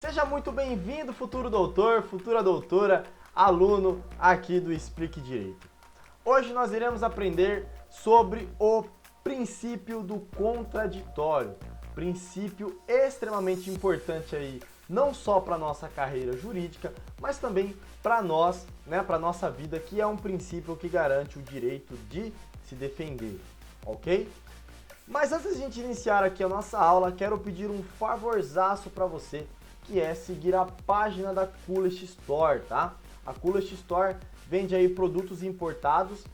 Seja muito bem-vindo, futuro doutor, futura doutora, aluno aqui do Explique Direito. Hoje nós iremos aprender sobre o princípio do contraditório, princípio extremamente importante aí, não só para a nossa carreira jurídica, mas também para nós, para a nossa vida, que é um princípio que garante o direito de se defender, ok? Mas antes de a gente iniciar aqui a nossa aula, quero pedir um favorzaço para você, que é seguir a página da Coolest Store, tá? A Coolest Store vende aí produtos importados.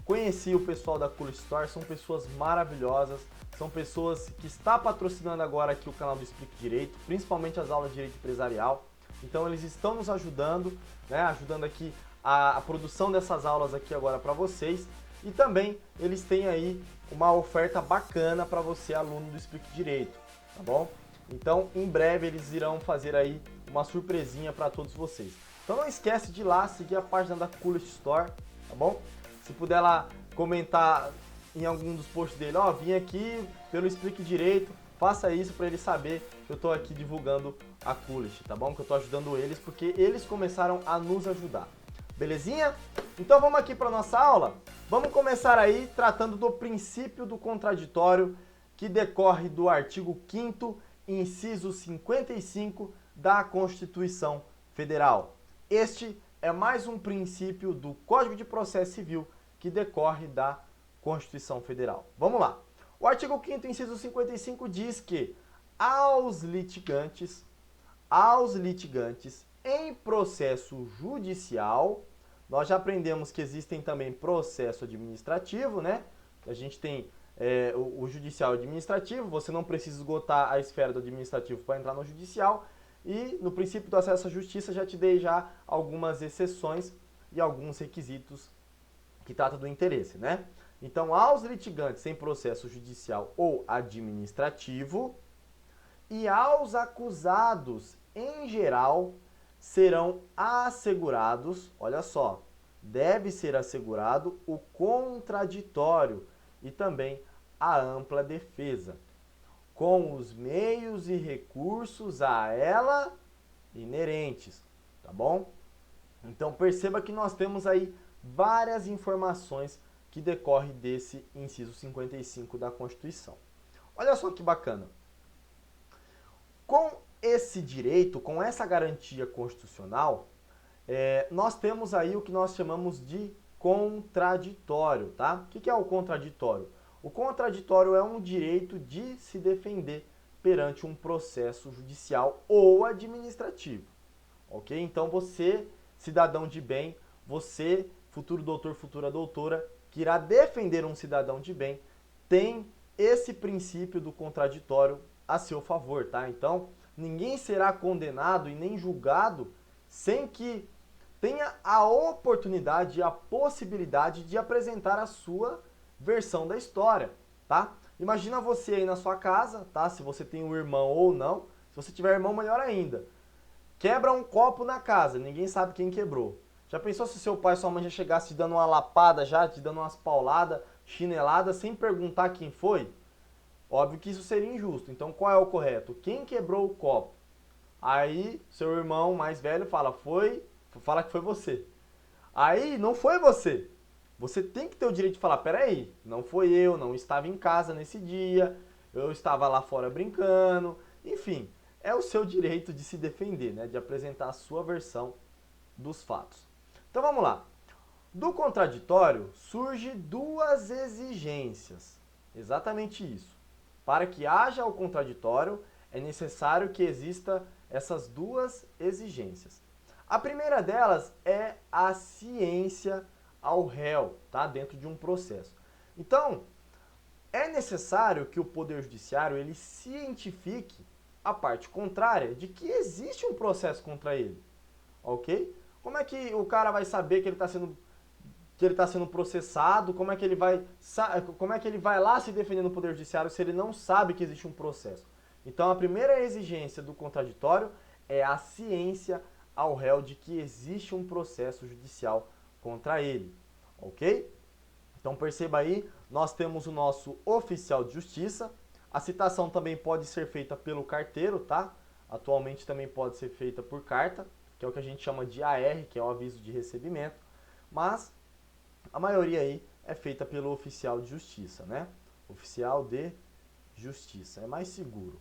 Conheci o pessoal da Coolest Store, são pessoas maravilhosas, são pessoas que estão patrocinando agora aqui o canal do Explique Direito, principalmente as aulas de Direito Empresarial. Então eles estão nos ajudando, ajudando aqui a produção dessas aulas aqui agora para vocês. E também eles têm aí uma oferta bacana para você, aluno do Explique Direito, tá bom? Então, em breve eles irão fazer aí uma surpresinha para todos vocês. Então não esquece de ir lá, seguir a página da Coolest Store, tá bom? Se puder lá comentar em algum dos posts dele, ó, vim aqui pelo Explique Direito, faça isso para ele saber que eu tô aqui divulgando a Coolest, tá bom? Que eu tô ajudando eles porque eles começaram a nos ajudar. Belezinha? Então vamos aqui para nossa aula? Vamos começar aí tratando do princípio do contraditório que decorre do artigo 5º, inciso 55 da Constituição Federal. Este é mais um princípio do Código de Processo Civil que decorre da Constituição Federal. Vamos lá. O artigo 5º, inciso 55 diz que aos litigantes em processo judicial, nós já aprendemos que existem também processo administrativo, né? A gente tem o judicial e administrativo, você não precisa esgotar a esfera do administrativo para entrar no judicial, e no princípio do acesso à justiça já te dei já algumas exceções e alguns requisitos que tratam do interesse, né? Então, aos litigantes em processo judicial ou administrativo e aos acusados em geral serão assegurados, olha só, deve ser assegurado o contraditório e também a ampla defesa, com os meios e recursos a ela inerentes, tá bom? Então perceba que nós temos aí várias informações que decorrem desse inciso 55 da Constituição. Olha só que bacana. Com esse direito, com essa garantia constitucional, nós temos aí o que nós chamamos de contraditório, tá? O que é o contraditório? O contraditório é um direito de se defender perante um processo judicial ou administrativo, ok? Então você, cidadão de bem, você, futuro doutor, futura doutora, que irá defender um cidadão de bem, tem esse princípio do contraditório a seu favor, tá? Então, ninguém será condenado e nem julgado sem que tenha a oportunidade e a possibilidade de apresentar a sua versão da história, tá? Imagina você aí na sua casa, tá? Se você tem um irmão ou não. Se você tiver irmão, melhor ainda. Quebra um copo na casa, ninguém sabe quem quebrou. Já pensou se seu pai e sua mãe já chegasse te dando uma lapada já, te dando umas pauladas, chineladas, sem perguntar quem foi? Óbvio que isso seria injusto. Então qual é o correto? Quem quebrou o copo? Aí seu irmão mais velho fala que foi você. Aí não foi você. Você tem que ter o direito de falar, peraí, não foi eu, não estava em casa nesse dia, eu estava lá fora brincando, enfim, é o seu direito de se defender, né, de apresentar a sua versão dos fatos. Então vamos lá. Do contraditório surge duas exigências, exatamente isso. Para que haja o contraditório, é necessário que exista essas duas exigências. A primeira delas é a ciência ao réu, tá? Dentro de um processo. Então, é necessário que o Poder Judiciário ele cientifique a parte contrária de que existe um processo contra ele, ok? Como é que o cara vai saber que ele está sendo processado? Como é que ele vai lá se defender no Poder Judiciário se ele não sabe que existe um processo? Então, a primeira exigência do contraditório é a ciência ao réu de que existe um processo judicial contra ele, ok? Então perceba aí, nós temos o nosso oficial de justiça, a citação também pode ser feita pelo carteiro, tá? Atualmente também pode ser feita por carta, que é o que a gente chama de AR, que é o aviso de recebimento, mas a maioria aí é feita pelo oficial de justiça, né? Oficial de justiça, é mais seguro.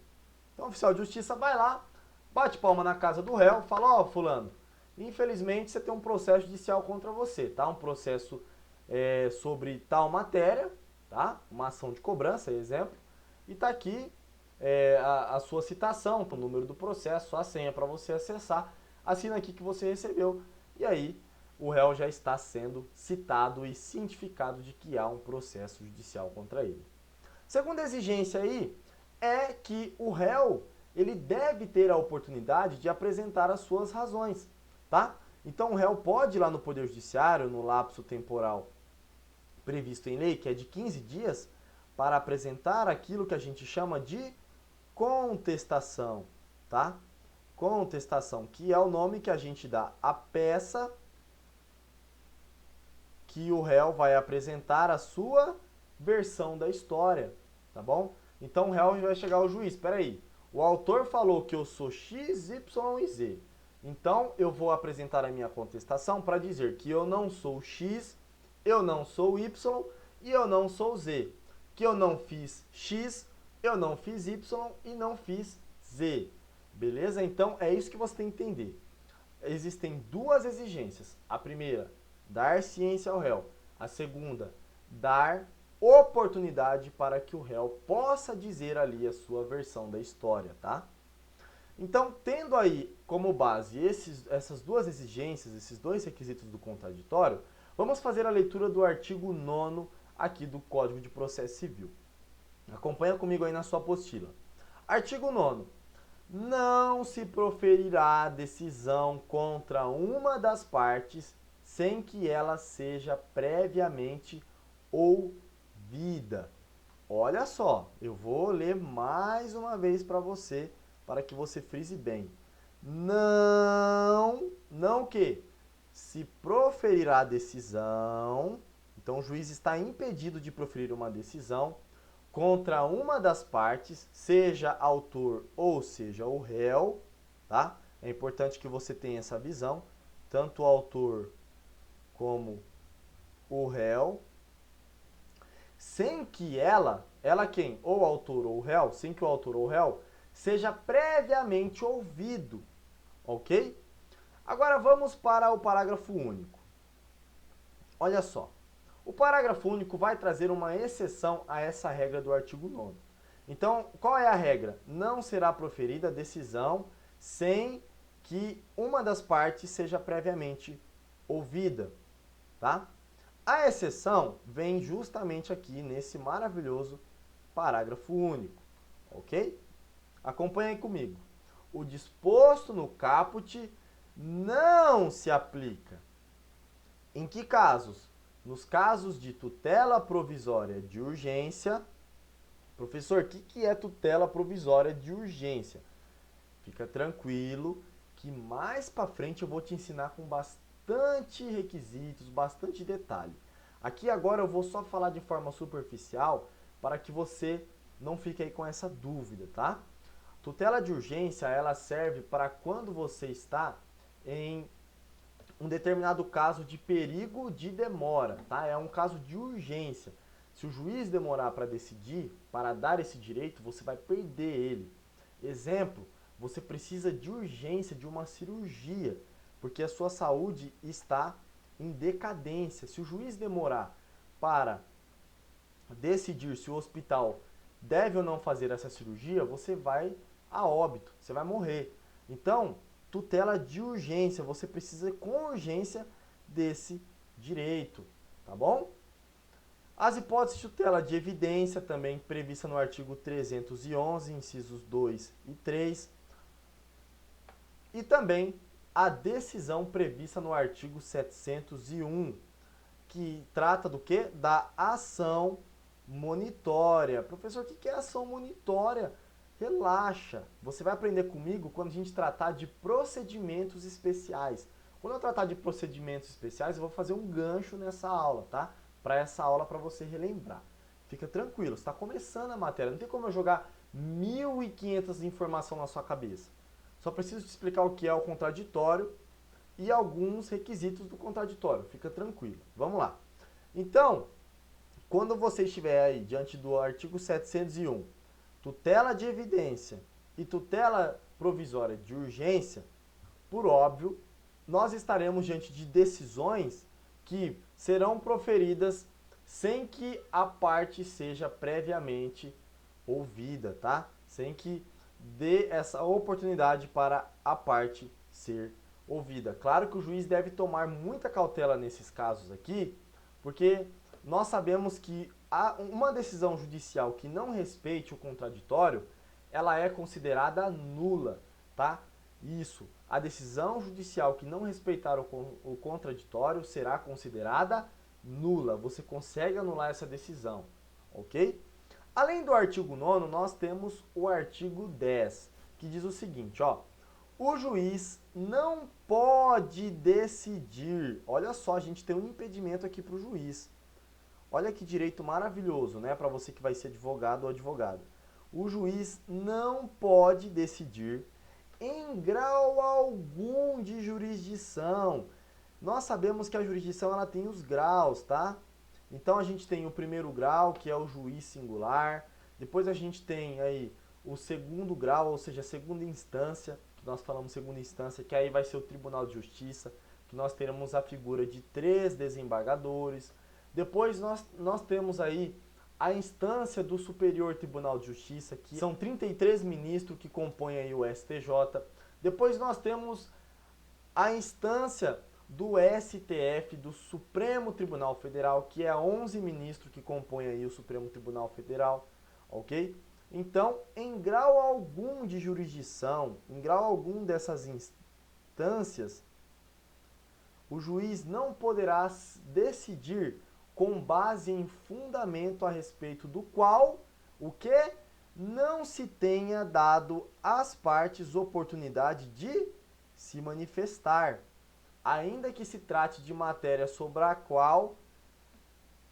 Então o oficial de justiça vai lá, bate palma na casa do réu, fala, ó, fulano, infelizmente você tem um processo judicial contra você, tá? Um processo sobre tal matéria, tá? Uma ação de cobrança, exemplo, e tá aqui a sua citação, o número do processo, a senha para você acessar, assina aqui que você recebeu, e aí o réu já está sendo citado e cientificado de que há um processo judicial contra ele. Segunda exigência aí é que o réu ele deve ter a oportunidade de apresentar as suas razões, tá? Então o réu pode ir lá no Poder Judiciário, no lapso temporal previsto em lei, que é de 15 dias, para apresentar aquilo que a gente chama de contestação, tá? Contestação, que é o nome que a gente dá à peça que o réu vai apresentar a sua versão da história, tá bom? Então o réu vai chegar ao juiz, espera aí, o autor falou que eu sou X, Y e Z, então eu vou apresentar a minha contestação para dizer que eu não sou X, eu não sou Y e eu não sou Z, que eu não fiz X, eu não fiz Y e não fiz Z, beleza? Então é isso que você tem que entender. Existem duas exigências, a primeira, dar ciência ao réu. A segunda, dar oportunidade para que o réu possa dizer ali a sua versão da história, tá? Então, tendo aí como base essas duas exigências, esses dois requisitos do contraditório, vamos fazer a leitura do artigo 9º aqui do Código de Processo Civil. Acompanha comigo aí na sua apostila. Artigo 9º. Não se proferirá decisão contra uma das partes sem que ela seja previamente ouvida. Olha só, eu vou ler mais uma vez para você, para que você frise bem. Não que se proferirá decisão, então o juiz está impedido de proferir uma decisão contra uma das partes, seja autor ou seja o réu, tá? É importante que você tenha essa visão, tanto o autor como o réu, sem que ela quem? Ou o autor ou o réu, sem que o autor ou o réu seja previamente ouvido, ok? Agora vamos para o parágrafo único. Olha só, o parágrafo único vai trazer uma exceção a essa regra do artigo 9º. Então, qual é a regra? Não será proferida decisão sem que uma das partes seja previamente ouvida, tá? A exceção vem justamente aqui nesse maravilhoso parágrafo único, ok? Acompanhe aí comigo. O disposto no caput não se aplica. Em que casos? Nos casos de tutela provisória de urgência. Professor, o que é tutela provisória de urgência? Fica tranquilo que mais para frente eu vou te ensinar com bastante requisitos, bastante detalhe. Aqui agora eu vou só falar de forma superficial para que você não fique aí com essa dúvida, tá? Tutela de urgência, ela serve para quando você está em um determinado caso de perigo de demora, tá? É um caso de urgência. Se o juiz demorar para decidir, para dar esse direito, você vai perder ele. Exemplo, você precisa de urgência de uma cirurgia, porque a sua saúde está em decadência. Se o juiz demorar para decidir se o hospital deve ou não fazer essa cirurgia, você vai a óbito, você vai morrer. Então, tutela de urgência, você precisa com urgência desse direito, tá bom? As hipóteses de tutela de evidência, também prevista no artigo 311, incisos 2 e 3. E também a decisão prevista no artigo 701, que trata do quê? Da ação monitória. Professor, o que é ação monitória? Relaxa, você vai aprender comigo quando a gente tratar de procedimentos especiais. Quando eu tratar de procedimentos especiais, eu vou fazer um gancho nessa aula, tá? Para essa aula, para você relembrar. Fica tranquilo, está começando a matéria, não tem como eu jogar 1.500 informações na sua cabeça. Só preciso te explicar o que é o contraditório e alguns requisitos do contraditório. Fica tranquilo. Vamos lá. Então, quando você estiver aí diante do artigo 701, tutela de evidência e tutela provisória de urgência, por óbvio, nós estaremos diante de decisões que serão proferidas sem que a parte seja previamente ouvida, tá? Sem que dê essa oportunidade para a parte ser ouvida. Claro que o juiz deve tomar muita cautela nesses casos aqui, porque nós sabemos que uma decisão judicial que não respeite o contraditório, ela é considerada nula, tá? Isso, a decisão judicial que não respeitar o contraditório será considerada nula. Você consegue anular essa decisão, ok? Além do artigo 9º, nós temos o artigo 10, que diz o seguinte, ó. O juiz não pode decidir. Olha só, a gente tem um impedimento aqui para o juiz. Olha que direito maravilhoso, né? Para você que vai ser advogado ou advogada. O juiz não pode decidir em grau algum de jurisdição. Nós sabemos que a jurisdição ela tem os graus, tá? Então a gente tem o primeiro grau, que é o juiz singular. Depois a gente tem aí o segundo grau, ou seja, a segunda instância, que nós falamos segunda instância, que aí vai ser o Tribunal de Justiça, que nós teremos a figura de 3 desembargadores. Depois nós temos aí a instância do Superior Tribunal de Justiça, que são 33 ministros que compõem aí o STJ. Depois nós temos a instância do STF, do Supremo Tribunal Federal, que é 11 ministros que compõem aí o Supremo Tribunal Federal, ok? Então, em grau algum de jurisdição, em grau algum dessas instâncias, o juiz não poderá decidir com base em fundamento a respeito do qual o que não se tenha dado às partes oportunidade de se manifestar, ainda que se trate de matéria sobre a qual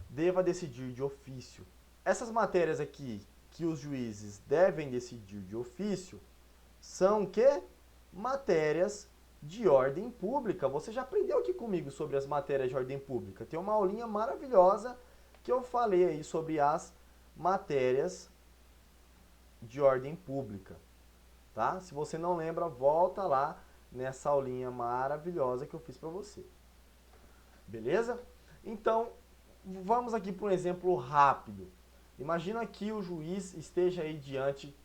deva decidir de ofício. Essas matérias aqui que os juízes devem decidir de ofício são que matérias de ordem pública. Você já aprendeu aqui comigo sobre as matérias de ordem pública. Tem uma aulinha maravilhosa que eu falei aí sobre as matérias de ordem pública, tá? Se você não lembra, volta lá nessa aulinha maravilhosa que eu fiz para você. Beleza? Então, vamos aqui para um exemplo rápido. Imagina que o juiz esteja aí diante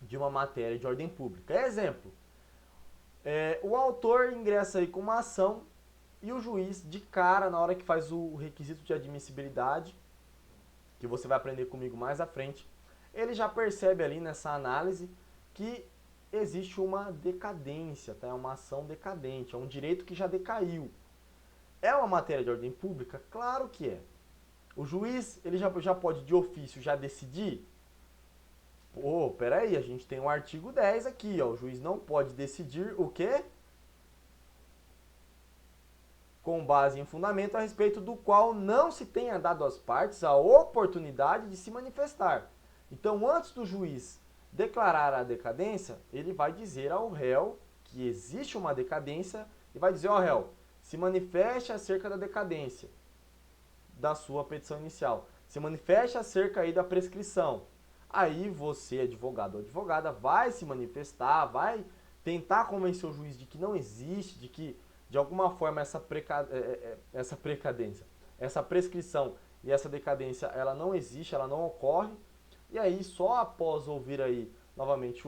de uma matéria de ordem pública. Exemplo. O autor ingressa aí com uma ação e o juiz, de cara, na hora que faz o requisito de admissibilidade, que você vai aprender comigo mais à frente, ele já percebe ali nessa análise que existe uma decadência, tá? É uma ação decadente, é um direito que já decaiu. É uma matéria de ordem pública? Claro que é. O juiz, ele já pode de ofício já decidir? Pô, peraí, a gente tem o artigo 10 aqui, ó. O juiz não pode decidir o quê? Com base em fundamento a respeito do qual não se tenha dado às partes a oportunidade de se manifestar. Então, antes do juiz declarar a decadência, ele vai dizer ao réu que existe uma decadência e vai dizer, ó réu, se manifeste acerca da decadência da sua petição inicial. Se manifeste acerca aí da prescrição. Aí você, advogado ou advogada, vai se manifestar, vai tentar convencer o juiz de que não existe, de que de alguma forma essa prescrição e essa decadência, ela não existe, ela não ocorre. E aí, só após ouvir aí novamente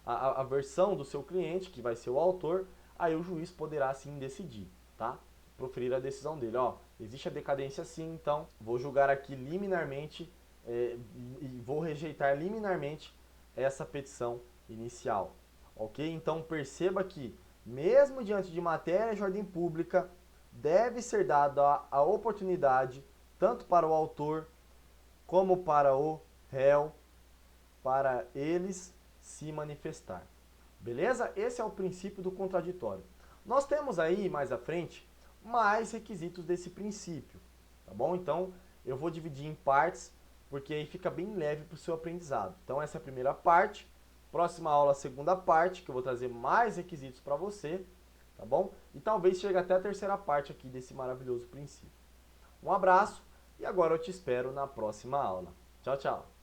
a versão do seu cliente, que vai ser o autor, aí o juiz poderá sim decidir, tá? Proferir a decisão dele. Ó, existe a decadência sim, então vou julgar aqui liminarmente e vou rejeitar liminarmente essa petição inicial, ok? Então perceba que, mesmo diante de matéria de ordem pública, deve ser dada a oportunidade, tanto para o autor como para o réu, para eles se manifestar. Beleza? Esse é o princípio do contraditório. Nós temos aí, mais à frente, mais requisitos desse princípio, tá bom? Então, eu vou dividir em partes, porque aí fica bem leve para o seu aprendizado. Então, essa é a primeira parte. Próxima aula, segunda parte, que eu vou trazer mais requisitos para você, tá bom? E talvez chegue até a terceira parte aqui desse maravilhoso princípio. Um abraço e agora eu te espero na próxima aula. Tchau, tchau!